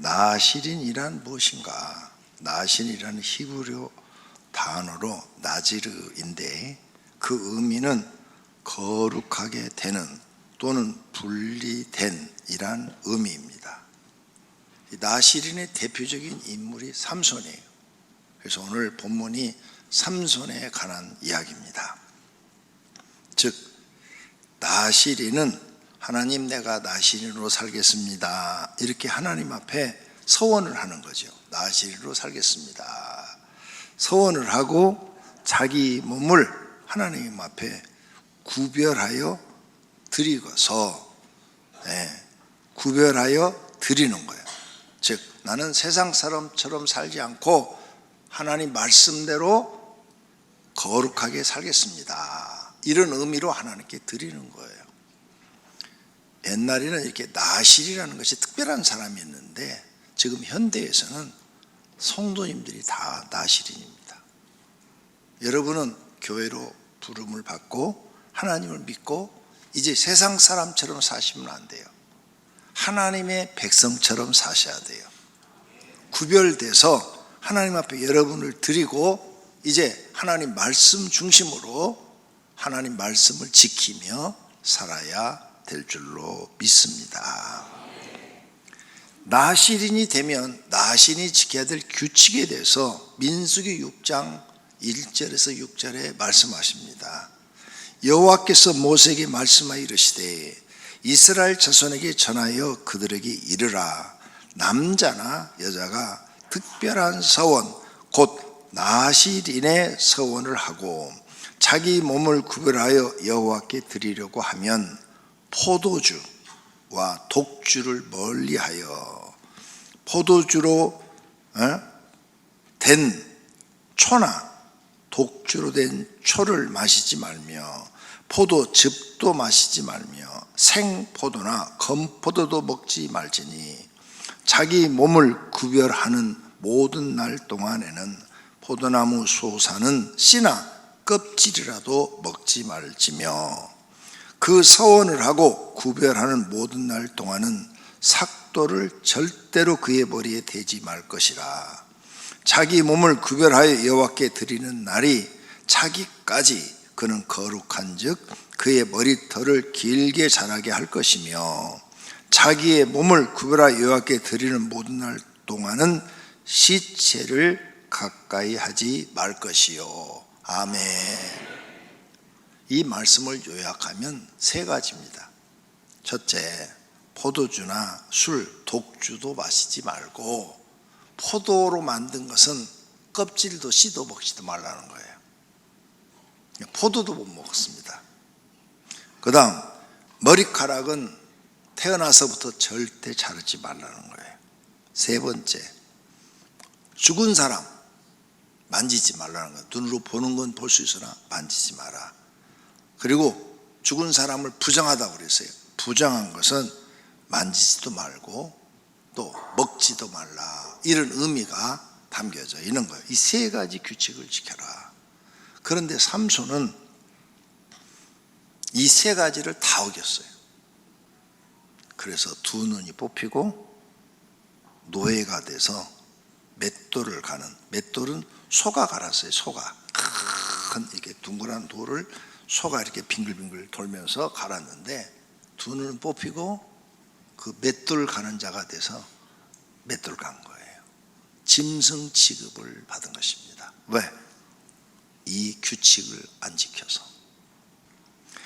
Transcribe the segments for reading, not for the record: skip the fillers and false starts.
나실인이란 무엇인가? 나실이라는 히브리어 단어로 나지르인데 그 의미는 거룩하게 되는 또는 분리된 이란 의미입니다. 나실인의 대표적인 인물이 삼손이에요. 그래서 오늘 본문이 삼손에 관한 이야기입니다. 즉 나실인은 하나님, 내가 나실인으로 살겠습니다, 이렇게 하나님 앞에 서원을 하는 거죠. 나실인으로 살겠습니다. 서원을 하고 자기 몸을 하나님 앞에 구별하여 드리고서 구별하여 드리는 거예요. 즉 나는 세상 사람처럼 살지 않고 하나님 말씀대로 거룩하게 살겠습니다, 이런 의미로 하나님께 드리는 거예요. 옛날에는 이렇게 나실이라는 것이 특별한 사람이 있는데 지금 현대에서는 성도님들이 다 나실인입니다. 여러분은 교회로 부름을 받고 하나님을 믿고 이제 세상 사람처럼 사시면 안 돼요. 하나님의 백성처럼 사셔야 돼요. 구별돼서 하나님 앞에 여러분을 드리고 이제 하나님 말씀 중심으로 하나님 말씀을 지키며 살아야 될 줄로 믿습니다. 나실인이 되면 나실인이 지켜야 될 규칙에 대해서 민수기 6장 1절에서 6절에 말씀하십니다. 여호와께서 모세에게 말씀하여 이르시되 이스라엘 자손에게 전하여 그들에게 이르라. 남자나 여자가 특별한 서원 곧 나실인의 서원을 하고 자기 몸을 구별하여 여호와께 드리려고 하면 포도주와 독주를 멀리하여 포도주로 된 초나 독주로 된 초를 마시지 말며 포도즙도 마시지 말며 생포도나 건포도도 먹지 말지니 자기 몸을 구별하는 모든 날 동안에는 포도나무 솟아는 씨나 껍질이라도 먹지 말지며 그 서원을 하고 구별하는 모든 날 동안은 삭도를 절대로 그의 머리에 대지 말 것이라. 자기 몸을 구별하여 여호와께 드리는 날이 차기까지 그는 거룩한즉 그의 머리털을 길게 자라게 할 것이며 자기의 몸을 구별하여 여호와께 드리는 모든 날 동안은 시체를 가까이 하지 말 것이요. 아멘. 이 말씀을 요약하면 세 가지입니다. 첫째, 포도주나 술, 독주도 마시지 말고 포도로 만든 것은 껍질도 씨도 먹지도 말라는 거예요. 포도도 못 먹습니다. 그 다음, 머리카락은 태어나서부터 절대 자르지 말라는 거예요. 세 번째, 죽은 사람 만지지 말라는 거예요. 눈으로 보는 건 볼 수 있으나 만지지 마라. 그리고 죽은 사람을 부정하다고 그랬어요. 부정한 것은 만지지도 말고 또 먹지도 말라, 이런 의미가 담겨져 있는 거예요. 이 세 가지 규칙을 지켜라. 그런데 삼손은 이 세 가지를 다 어겼어요. 그래서 두 눈이 뽑히고 노예가 돼서 맷돌을 가는, 맷돌은 소가 갈았어요. 소가 큰 이렇게 둥그란 돌을 소가 이렇게 빙글빙글 돌면서 갈았는데 두 눈은 뽑히고 그 맷돌 가는 자가 돼서 맷돌 간 거예요. 짐승 취급을 받은 것입니다. 왜? 이 규칙을 안 지켜서.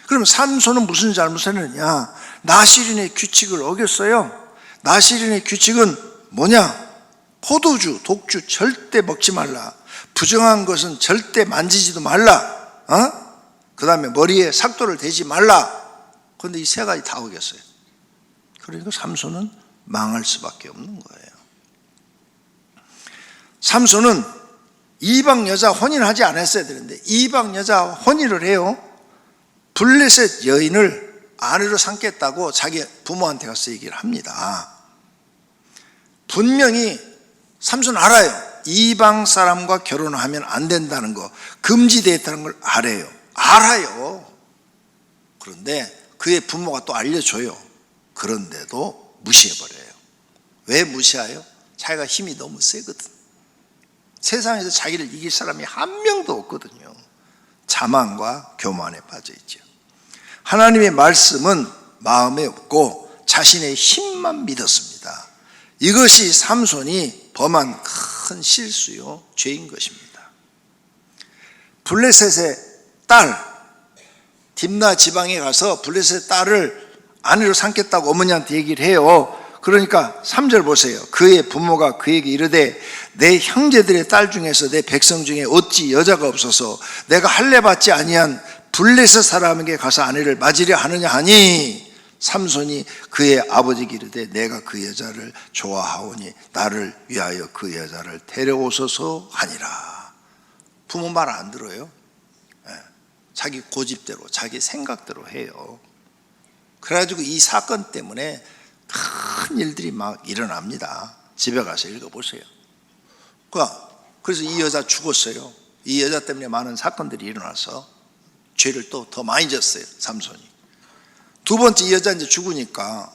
그럼 삼손은 무슨 잘못을 했느냐? 나실인의 규칙을 어겼어요. 나실인의 규칙은 뭐냐? 포도주, 독주 절대 먹지 말라. 부정한 것은 절대 만지지도 말라. 그 다음에 머리에 삭도를 대지 말라. 그런데 이 세 가지 다 어겼어요. 그러니까 삼손은 망할 수밖에 없는 거예요. 삼손은 이방 여자 혼인하지 않았어야 되는데 이방 여자 혼인을 해요. 블레셋 여인을 아내로 삼겠다고 자기 부모한테 가서 얘기를 합니다. 분명히 삼손 알아요. 이방 사람과 결혼하면 안 된다는 거, 금지되어 있다는 걸 알아요. 그런데 그의 부모가 또 알려줘요. 그런데도 무시해버려요. 왜 무시해요? 자기가 힘이 너무 세거든. 세상에서 자기를 이길 사람이 한 명도 없거든요. 자만과 교만에 빠져 있죠. 하나님의 말씀은 마음에 없고 자신의 힘만 믿었습니다. 이것이 삼손이 범한 큰 실수요, 죄인 것입니다. 블레셋의 딸 딥나 지방에 가서 블레셋의 딸을 아내로 삼겠다고 어머니한테 얘기를 해요. 그러니까 3절 보세요. 그의 부모가 그에게 이르되 내 형제들의 딸 중에서 내 백성 중에 어찌 여자가 없어서 내가 할례 받지 아니한 블레셋 사람에게 가서 아내를 맞으려 하느냐 하니, 삼손이 그의 아버지에게 이르되 내가 그 여자를 좋아하오니 나를 위하여 그 여자를 데려오소서 하니라. 부모 말 안 들어요. 자기 고집대로 자기 생각대로 해요. 그래가지고 이 사건 때문에 큰 일들이 막 일어납니다. 집에 가서 읽어보세요. 그래서 이 여자 죽었어요. 이 여자 때문에 많은 사건들이 일어나서 죄를 또 더 많이 졌어요, 삼손이. 두 번째 이 여자 이제 죽으니까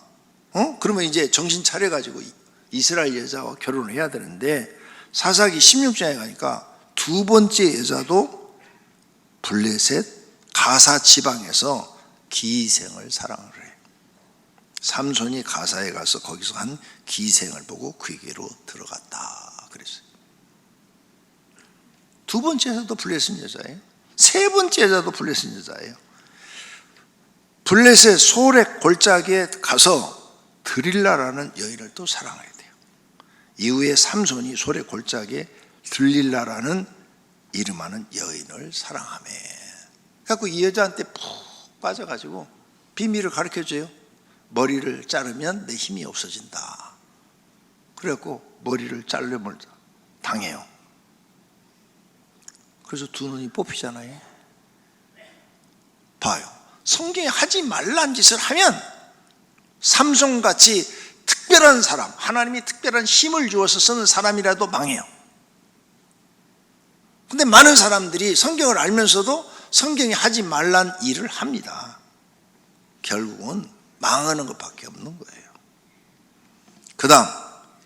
그러면 이제 정신 차려가지고 이스라엘 여자와 결혼을 해야 되는데, 사사기 16장에 가니까 두 번째 여자도 블레셋 가사 지방에서 기생을 사랑을 해요. 삼손이 가사에 가서 거기서 한 기생을 보고 그에게로 들어갔다 그랬어요. 두 번째 여자도 블레셋 여자예요. 세 번째 여자도 블레셋 여자예요. 블레셋 소렉 골짜기에 가서 드릴라라는 여인을 또 사랑하게 돼요. 이후에 삼손이 소렉 골짜기에 들릴라라는 이름하는 여인을 사랑하며, 그래서 이 여자한테 푹 빠져가지고 비밀을 가르쳐줘요. 머리를 자르면 내 힘이 없어진다. 그래갖고 머리를 자르면 당해요. 그래서 두 눈이 뽑히잖아요. 봐요. 성경에 하지 말란 짓을 하면 삼손같이 특별한 사람, 하나님이 특별한 힘을 주어서 쓰는 사람이라도 망해요. 근데 많은 사람들이 성경을 알면서도 성경이 하지 말란 일을 합니다. 결국은 망하는 것밖에 없는 거예요. 그 다음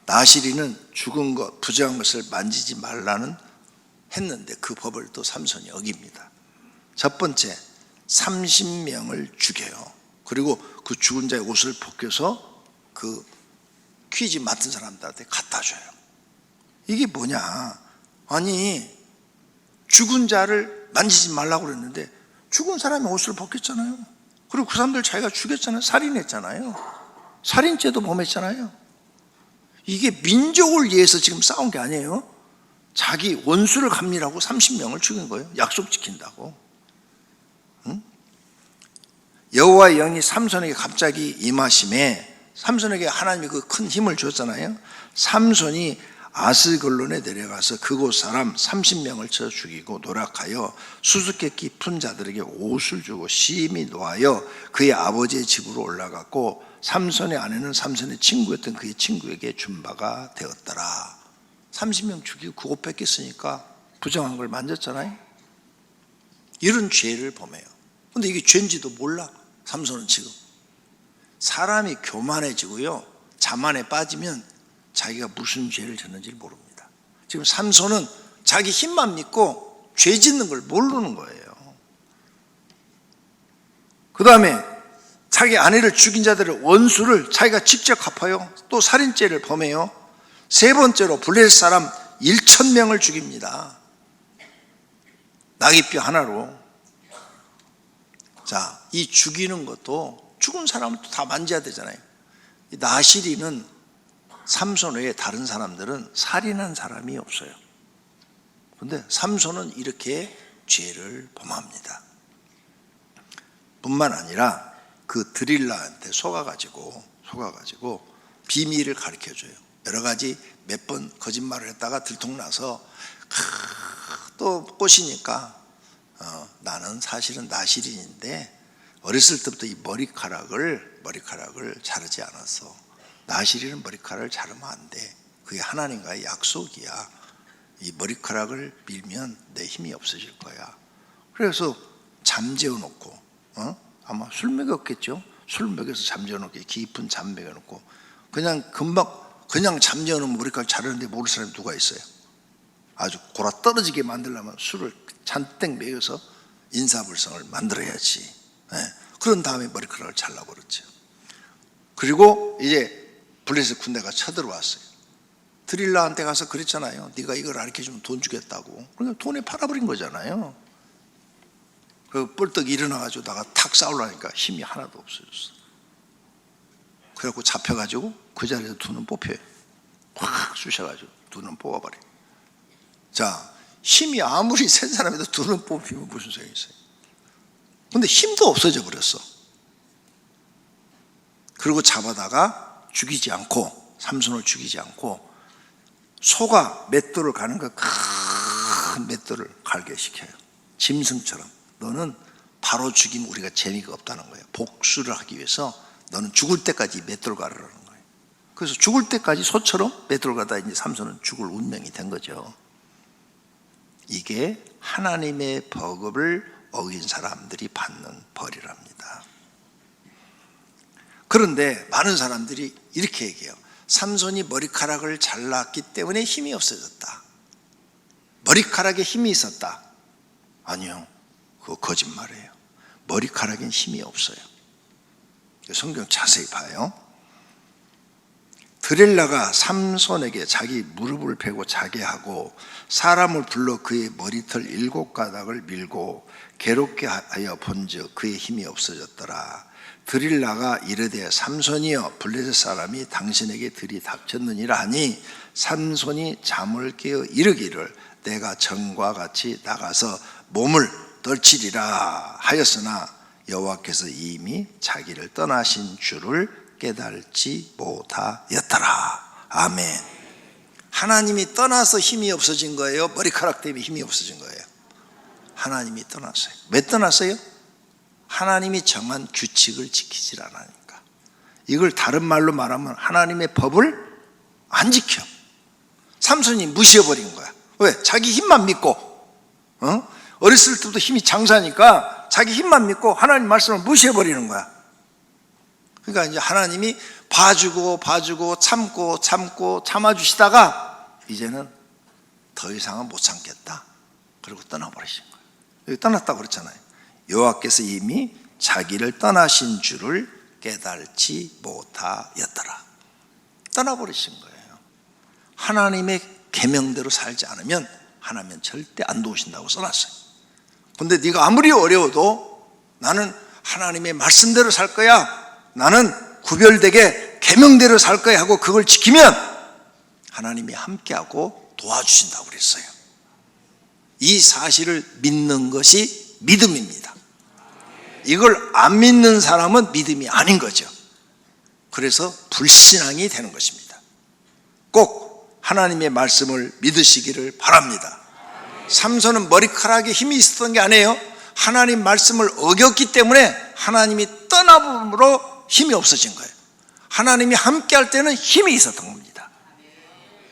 나시리는 죽은 것, 부정한 것을 만지지 말라는 했는데 그 법을 또 삼손이 어깁니다. 첫 번째, 30명을 죽여요. 그리고 그 죽은 자의 옷을 벗겨서 그 퀴즈 맡은 사람들한테 갖다 줘요. 이게 뭐냐? 아니, 죽은 자를 만지지 말라고 그랬는데 죽은 사람의 옷을 벗겼잖아요. 그리고 그 사람들 자기가 죽였잖아요. 살인했잖아요. 살인죄도 범했잖아요. 이게 민족을 위해서 지금 싸운 게 아니에요. 자기 원수를 갚느라고 30명을 죽인 거예요. 약속 지킨다고. 여호와의 영이 삼손에게 갑자기 임하심에, 삼손에게 하나님이 그 큰 힘을 줬잖아요. 삼손이 아스글론에 내려가서 그곳 사람 30명을 쳐 죽이고 노략하여 수수께끼 푼 자들에게 옷을 주고 심히 노하여 그의 아버지의 집으로 올라갔고, 삼손의 아내는 삼손의 친구였던 그의 친구에게 준 바가 되었더라. 30명 죽이고 그 옷 뺏겼으니까 부정한 걸 만졌잖아요. 이런 죄를 범해요. 근데 이게 죄인지도 몰라. 삼손은 지금 사람이 교만해지고요, 자만에 빠지면 자기가 무슨 죄를 졌는지 모릅니다. 지금 삼손은 자기 힘만 믿고 죄 짓는 걸 모르는 거예요. 그 다음에 자기 아내를 죽인 자들의 원수를 자기가 직접 갚아요. 또 살인죄를 범해요. 세 번째로 블레셋 사람 1,000명을 죽입니다. 나귀뼈 하나로. 자, 이 죽이는 것도 죽은 사람을 또 다 만져야 되잖아요. 나시리는 삼손 외에 다른 사람들은 살인한 사람이 없어요. 그런데 삼손은 이렇게 죄를 범합니다. 뿐만 아니라 그 드릴라한테 속아가지고 비밀을 가르쳐줘요. 여러 가지 몇 번 거짓말을 했다가 들통나서 또 꼬시니까 나는 사실은 나시린인데 어렸을 때부터 이 머리카락을 자르지 않았어. 나시린은 머리카락을 자르면 안 돼. 그게 하나님과의 약속이야. 이 머리카락을 밀면 내 힘이 없어질 거야. 그래서 잠재워 놓고, 아마 술 먹였겠죠. 술 먹여서 잠재워 놓고 깊은 잠 먹여 놓고 그냥 금방 그냥 잠재우는 머리카락 자르는데 모를 사람이 누가 있어요? 아주 골아 떨어지게 만들려면 술을 잔뜩 먹여서 인사불성을 만들어야지. 예. 그런 다음에 머리카락을 잘라버렸죠. 그리고 이제 블레셋 군대가 쳐들어왔어요. 드릴라한테 가서 그랬잖아요. 네가 이걸 가르쳐주면 돈 주겠다고. 그러니까 돈에 팔아버린 거잖아요. 그 뻘떡 일어나가지고 나가 탁 싸우려니까 힘이 하나도 없어졌어. 그래갖고 잡혀가지고 그 자리에서 두 눈 뽑혀요. 확 쑤셔가지고 두 눈 뽑아버려. 자, 힘이 아무리 센 사람이도 두 눈 뽑히면 무슨 소용이 있어요? 근데 힘도 없어져 버렸어. 그리고 잡아다가 죽이지 않고, 삼손을 죽이지 않고 소가 맷돌을 가는 그 큰 맷돌을 갈게 시켜요. 짐승처럼. 너는 바로 죽이면 우리가 재미가 없다는 거예요. 복수를 하기 위해서 너는 죽을 때까지 맷돌 가르라는 거예요. 그래서 죽을 때까지 소처럼 맷돌 가다 이제 삼손은 죽을 운명이 된 거죠. 이게 하나님의 법을 어긴 사람들이 받는 벌이랍니다. 그런데 많은 사람들이 이렇게 얘기해요. 삼손이 머리카락을 잘랐기 때문에 힘이 없어졌다. 머리카락에 힘이 있었다. 아니요, 그거 거짓말이에요. 머리카락엔 힘이 없어요. 성경 자세히 봐요. 드릴라가 삼손에게 자기 무릎을 베고 자게 하고 사람을 불러 그의 머리털 7가닥을 밀고 괴롭게 하여 본즉 그의 힘이 없어졌더라. 드릴라가 이르되 삼손이여 블레셋 사람이 당신에게 들이닥쳤느니라 하니 삼손이 잠을 깨어 이르기를 내가 전과 같이 나가서 몸을 떨치리라 하였으나 여호와께서 이미 자기를 떠나신 줄을 깨달지 못하였더라. 아멘. 하나님이 떠나서 힘이 없어진 거예요? 머리카락 때문에 힘이 없어진 거예요? 하나님이 떠났어요. 왜 떠났어요? 하나님이 정한 규칙을 지키질 않으니까. 이걸 다른 말로 말하면 하나님의 법을 안 지켜. 삼손이 무시해버린 거야. 왜? 자기 힘만 믿고, 어렸을 때부터 힘이 장사니까 자기 힘만 믿고 하나님 말씀을 무시해버리는 거야. 그러니까 이제 하나님이 봐주고 참고 참아주시다가 이제는 더 이상은 못 참겠다. 그리고 떠나버리신 거예요. 여기 떠났다고 그랬잖아요. 여호와께서 이미 자기를 떠나신 줄을 깨달지 못하였더라. 떠나버리신 거예요. 하나님의 계명대로 살지 않으면 하나님은 절대 안 도우신다고 써놨어요. 근데 네가 아무리 어려워도 나는 하나님의 말씀대로 살 거야, 나는 구별되게 계명대로 살 거야 하고 그걸 지키면 하나님이 함께하고 도와주신다고 그랬어요. 이 사실을 믿는 것이 믿음입니다. 이걸 안 믿는 사람은 믿음이 아닌 거죠. 그래서 불신앙이 되는 것입니다. 꼭 하나님의 말씀을 믿으시기를 바랍니다. 삼손은 머리카락에 힘이 있었던 게 아니에요. 하나님 말씀을 어겼기 때문에 하나님이 떠나므로 힘이 없어진 거예요. 하나님이 함께할 때는 힘이 있었던 겁니다.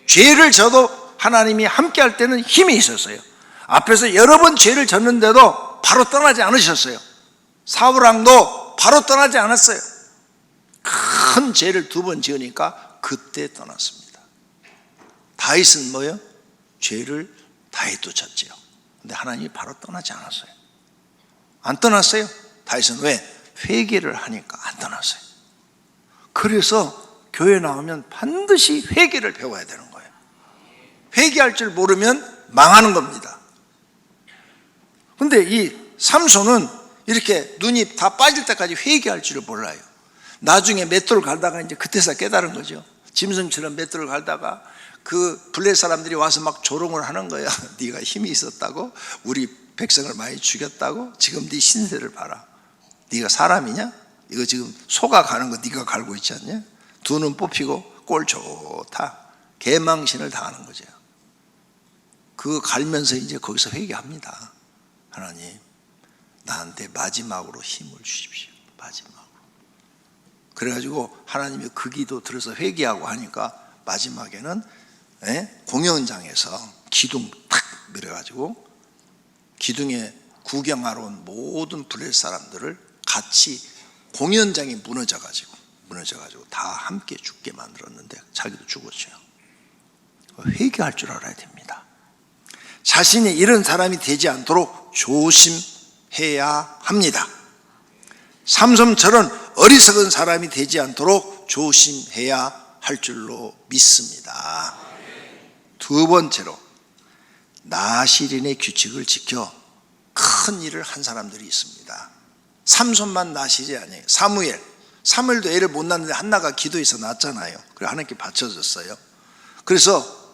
죄를 져도 하나님이 함께할 때는 힘이 있었어요. 앞에서 여러 번 죄를 졌는데도 바로 떠나지 않으셨어요. 사울왕도 바로 떠나지 않았어요. 큰 죄를 2번 지으니까 그때 떠났습니다. 다윗은 뭐예요? 죄를 다윗도 졌지요. 근데 하나님이 바로 떠나지 않았어요. 안 떠났어요. 다윗은 왜? 회개를 하니까 안 떠났어요. 그래서 교회 나오면 반드시 회개를 배워야 되는 거예요. 회개할 줄 모르면 망하는 겁니다. 근데 이 삼손은 이렇게 눈이 다 빠질 때까지 회개할 줄을 몰라요. 나중에 맷돌을 갈다가 이제 그때서 깨달은 거죠. 짐승처럼 맷돌을 갈다가 그 블레셋 사람들이 와서 막 조롱을 하는 거야. 네가 힘이 있었다고? 우리 백성을 많이 죽였다고? 지금 네 신세를 봐라. 네가 사람이냐? 이거 지금 소가 가는 거 네가 갈고 있지 않냐? 두 눈 뽑히고 꼴 좋다. 개망신을 당하는 거죠. 그거 갈면서 이제 거기서 회개합니다. 하나님, 나한테 마지막으로 힘을 주십시오. 마지막으로. 그래가지고 하나님이 그 기도 들어서 회개하고 하니까 마지막에는 공연장에서 기둥 탁 밀어가지고 기둥에 구경하러 온 모든 블레셋 사람들을 같이 공연장이 무너져가지고 무너져가지고 다 함께 죽게 만들었는데 자기도 죽었어요. 회개할 줄 알아야 됩니다. 자신이 이런 사람이 되지 않도록 조심해야 합니다. 삼손처럼 어리석은 사람이 되지 않도록 조심해야 할 줄로 믿습니다. 두 번째로 나실인의 규칙을 지켜 큰 일을 한 사람들이 있습니다. 삼손만 나실이 아니에요. 사무엘도 애를 못 낳는데 한나가 기도해서 낳았잖아요. 그래서 하나님께 바쳐졌어요. 그래서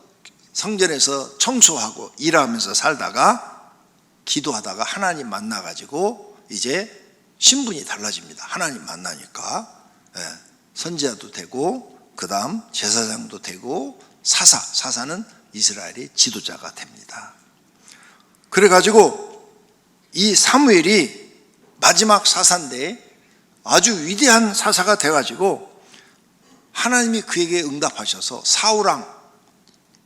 성전에서 청소하고 일하면서 살다가 기도하다가 하나님 만나가지고 이제 신분이 달라집니다. 하나님 만나니까 선지자도 되고 그 다음 제사장도 되고 사사는 이스라엘의 지도자가 됩니다. 그래가지고 이 사무엘이 마지막 사사인데 아주 위대한 사사가 돼가지고 하나님이 그에게 응답하셔서 사울왕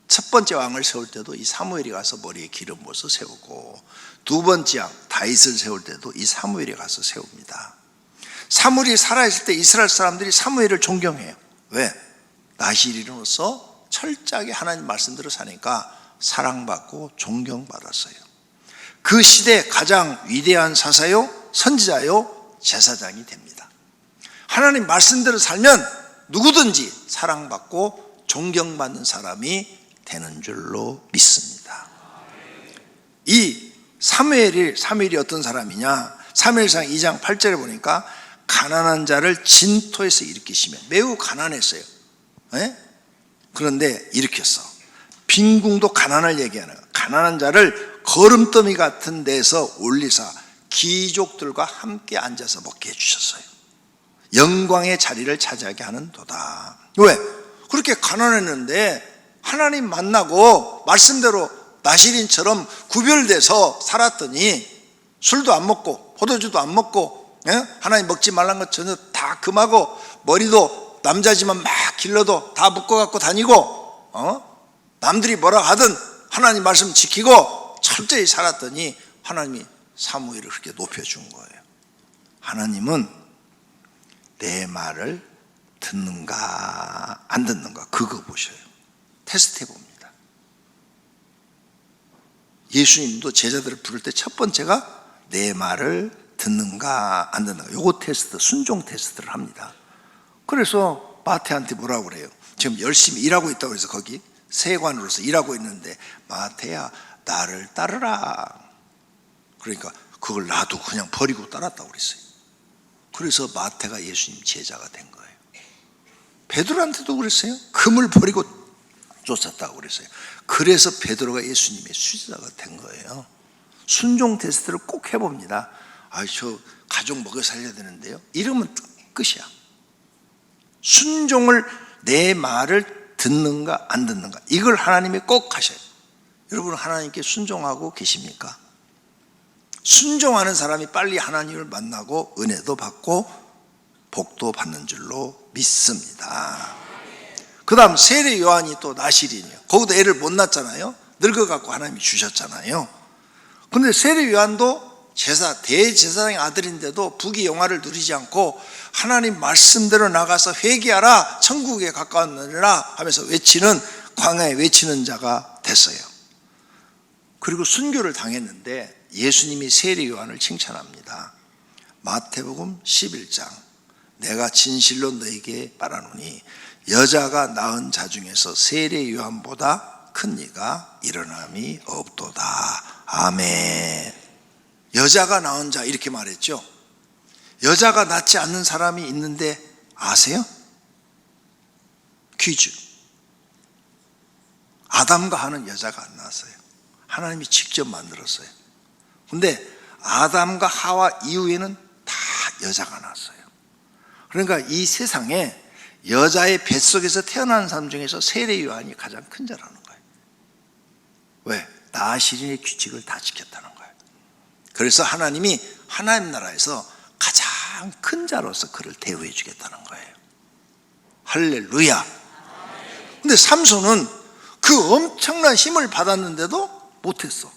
첫 번째 왕을 세울 때도 이 사무엘이 가서 머리에 기름 부어서 세우고 두 번째 왕 다윗을 세울 때도 이 사무엘이 가서 세웁니다. 사무엘이 살아있을 때 이스라엘 사람들이 사무엘을 존경해요. 왜? 나실인으로서 철저하게 하나님 말씀대로 사니까 사랑받고 존경받았어요. 그 시대 가장 위대한 사사요, 선지자요, 제사장이 됩니다. 하나님 말씀대로 살면 누구든지 사랑받고 존경받는 사람이 되는 줄로 믿습니다. 이 사무엘이 어떤 사람이냐? 사무엘상 2장 8절에 보니까 가난한 자를 진토에서 일으키시며 매우 가난했어요. 그런데 일으켰어. 빈궁도 가난을 얘기하는 거야. 가난한 자를 거름더미 같은 데서 올리사 귀족들과 함께 앉아서 먹게 해주셨어요. 영광의 자리를 차지하게 하는 도다. 왜? 그렇게 가난했는데 하나님 만나고 말씀대로 나실인처럼 구별돼서 살았더니 술도 안 먹고 포도주도 안 먹고 하나님 먹지 말란 것 전혀 다 금하고 머리도 남자지만 막 길러도 다 묶어갖고 다니고 남들이 뭐라 하든 하나님 말씀 지키고 철저히 살았더니 하나님이 사무엘을 그렇게 높여준 거예요. 하나님은 내 말을 듣는가 안 듣는가 그거 보셔요. 테스트해 봅니다. 예수님도 제자들을 부를 때 첫 번째가 내 말을 듣는가 안 듣는가 요거 테스트, 순종 테스트를 합니다. 그래서 마태한테 뭐라고 그래요? 지금 열심히 일하고 있다고 해서 거기 세관으로서 일하고 있는데 마태야 나를 따르라. 그러니까 그걸 놔두고 그냥 버리고 따랐다고 그랬어요. 그래서 마태가 예수님 제자가 된 거예요. 베드로한테도 그랬어요. 금을 버리고 쫓았다고 그랬어요. 그래서 베드로가 예수님의 수제자가 된 거예요. 순종 테스트를 꼭 해봅니다. 저 가족 먹여 살려야 되는데요. 이러면 끝이야. 순종을 내 말을 듣는가 안 듣는가 이걸 하나님이 꼭 하셔요. 여러분 하나님께 순종하고 계십니까? 순종하는 사람이 빨리 하나님을 만나고 은혜도 받고 복도 받는 줄로 믿습니다. 그 다음 세례 요한이 또 나실인이에요. 거기도 애를 못 낳았잖아요. 늙어갖고 하나님이 주셨잖아요. 그런데 세례 요한도 대제사장의 아들인데도 부귀영화를 누리지 않고 하나님 말씀대로 나가서 회개하라 천국에 가까웠느니라 하면서 외치는 광야에 외치는 자가 됐어요. 그리고 순교를 당했는데 예수님이 세례 요한을 칭찬합니다. 마태복음 11장 내가 진실로 너에게 말하노니 여자가 낳은 자 중에서 세례 요한보다 큰 이가 일어남이 없도다. 아멘. 여자가 낳은 자 이렇게 말했죠. 여자가 낳지 않는 사람이 있는데 아세요? 퀴즈. 아담과 하는 여자가 안 낳았어요. 하나님이 직접 만들었어요. 근데 아담과 하와 이후에는 다 여자가 낳았어요. 그러니까 이 세상에 여자의 뱃속에서 태어난 사람 중에서 세례 요한이 가장 큰 자라는 거예요. 왜? 나실인의 규칙을 다 지켰다는 거예요. 그래서 하나님이 하나님 나라에서 가장 큰 자로서 그를 대우해 주겠다는 거예요. 할렐루야. 근데 삼손은 그 엄청난 힘을 받았는데도 못했어.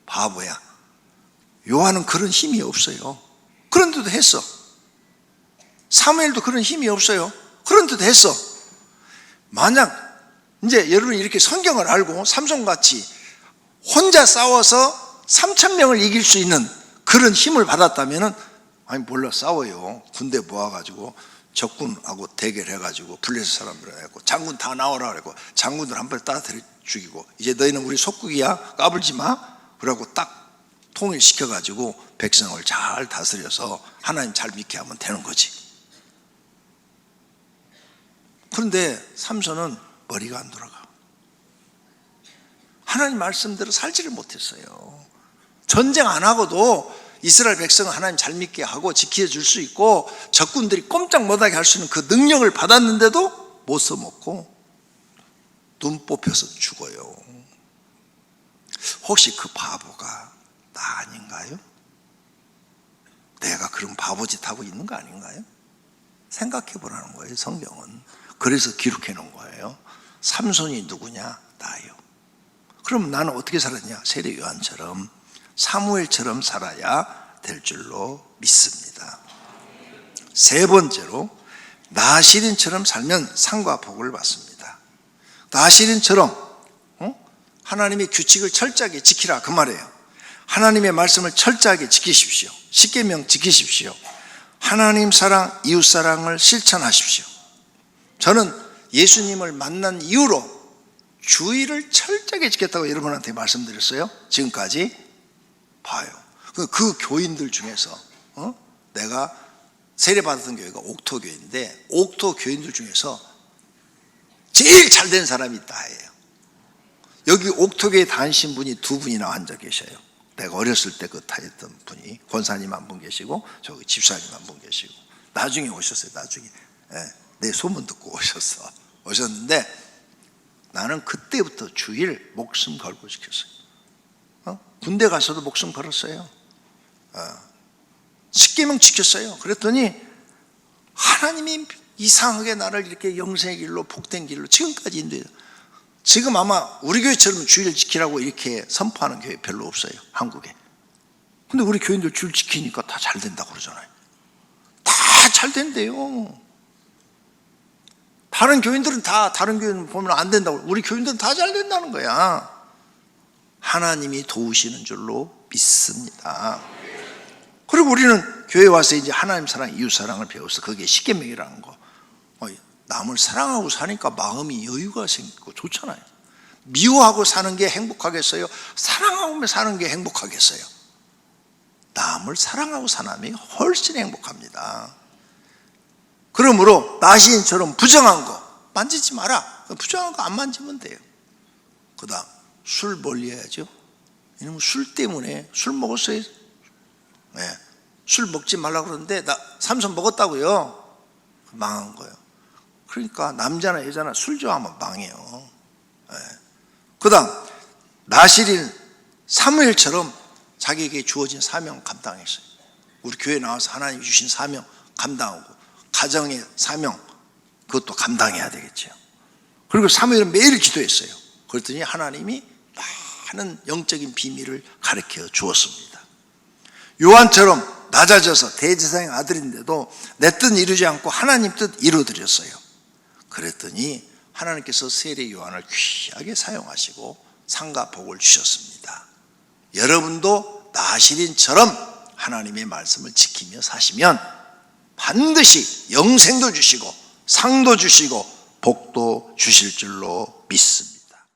바보야. 요한은 그런 힘이 없어요. 그런데도 했어. 사무엘도 그런 힘이 없어요. 그런데도 했어. 만약 이제 여러분이 이렇게 성경을 알고 삼손같이 혼자 싸워서 3,000명을 이길 수 있는 그런 힘을 받았다면은, 아니 몰라 싸워요. 군대 모아가지고 적군하고 대결해가지고 블레셋 사람들 해갖고 장군 다 나오라 그러고 장군들 한 번에 따라 죽이고, 이제 너희는 우리 속국이야 까불지 마 그러고 딱 통일시켜가지고 백성을 잘 다스려서 하나님 잘 믿게 하면 되는 거지. 그런데 삼손은 머리가 안 돌아가. 하나님 말씀대로 살지를 못했어요. 전쟁 안 하고도 이스라엘 백성은 하나님 잘 믿게 하고 지켜줄 수 있고 적군들이 꼼짝 못하게 할 수 있는 그 능력을 받았는데도 못 써먹고 눈 뽑혀서 죽어요. 혹시 그 바보가 나 아닌가요? 내가 그런 바보짓 하고 있는 거 아닌가요? 생각해 보라는 거예요, 성경은. 그래서 기록해 놓은 거예요. 삼손이 누구냐? 나요. 그럼 나는 어떻게 살았냐? 세례 요한처럼 사무엘처럼 살아야 될 줄로 믿습니다. 세 번째로 나시린처럼 살면 상과 복을 받습니다. 나시린처럼 하나님의 규칙을 철저하게 지키라 그 말이에요. 하나님의 말씀을 철저하게 지키십시오. 십계명 지키십시오. 하나님 사랑, 이웃 사랑을 실천하십시오. 저는 예수님을 만난 이후로 주의를 철저하게 지켰다고 여러분한테 말씀드렸어요. 지금까지 봐요. 그 교인들 중에서 내가 세례받았던 교회가 옥토교회인데 옥토 교인들 중에서 제일 잘된 사람이 나예요. 여기 옥토교회 다니신 분이 두 분이나 앉아 계셔요. 내가 어렸을 때 그 타였던 분이 권사님 한 분 계시고 저기 집사님 한 분 계시고 나중에 오셨어요. 나중에 내 소문 듣고 오셨는데 나는 그때부터 주일 목숨 걸고 지켰어요. 군대 가서도 목숨 걸었어요. 십계명 지켰어요. 그랬더니 하나님이 이상하게 나를 이렇게 영생의 길로 복된 길로 지금까지 인도해요. 지금 아마 우리 교회처럼 주일 지키라고 이렇게 선포하는 교회 별로 없어요, 한국에. 근데 우리 교인들 줄 지키니까 다 잘 된다고 그러잖아요. 다 잘 된대요. 다른 교인들은 다 다른 교인 보면 안 된다고, 우리 교인들은 다 잘 된다는 거야. 하나님이 도우시는 줄로 믿습니다. 그리고 우리는 교회 와서 이제 하나님 사랑, 이웃 사랑을 배워서 그게 십계명이라는 거. 남을 사랑하고 사니까 마음이 여유가 생기고 좋잖아요. 미워하고 사는 게 행복하겠어요? 사랑하고 사는 게 행복하겠어요? 남을 사랑하고 사람이 훨씬 행복합니다. 그러므로 나시인처럼 부정한 거 만지지 마라. 부정한 거 안 만지면 돼요. 그 다음 술 멀리해야죠. 왜냐면 술 때문에 술 먹었어요. 술 먹지 말라고 그러는데 나 삼손 먹었다고요. 망한 거예요. 그러니까 남자나 여자나 술 좋아하면 망해요. 그 다음 나시린 사무엘처럼 자기에게 주어진 사명 감당했어요. 우리 교회 나와서 하나님이 주신 사명 감당하고 가정의 사명 그것도 감당해야 되겠죠. 그리고 사무엘은 매일 기도했어요. 그랬더니 하나님이 많은 영적인 비밀을 가르쳐 주었습니다. 요한처럼 낮아져서 대제사장의 아들인데도 내 뜻 이루지 않고 하나님 뜻 이루어드렸어요. 그랬더니 하나님께서 세례 요한을 귀하게 사용하시고 상과 복을 주셨습니다. 여러분도 나시린처럼 하나님의 말씀을 지키며 사시면 반드시 영생도 주시고 상도 주시고 복도 주실 줄로 믿습니다.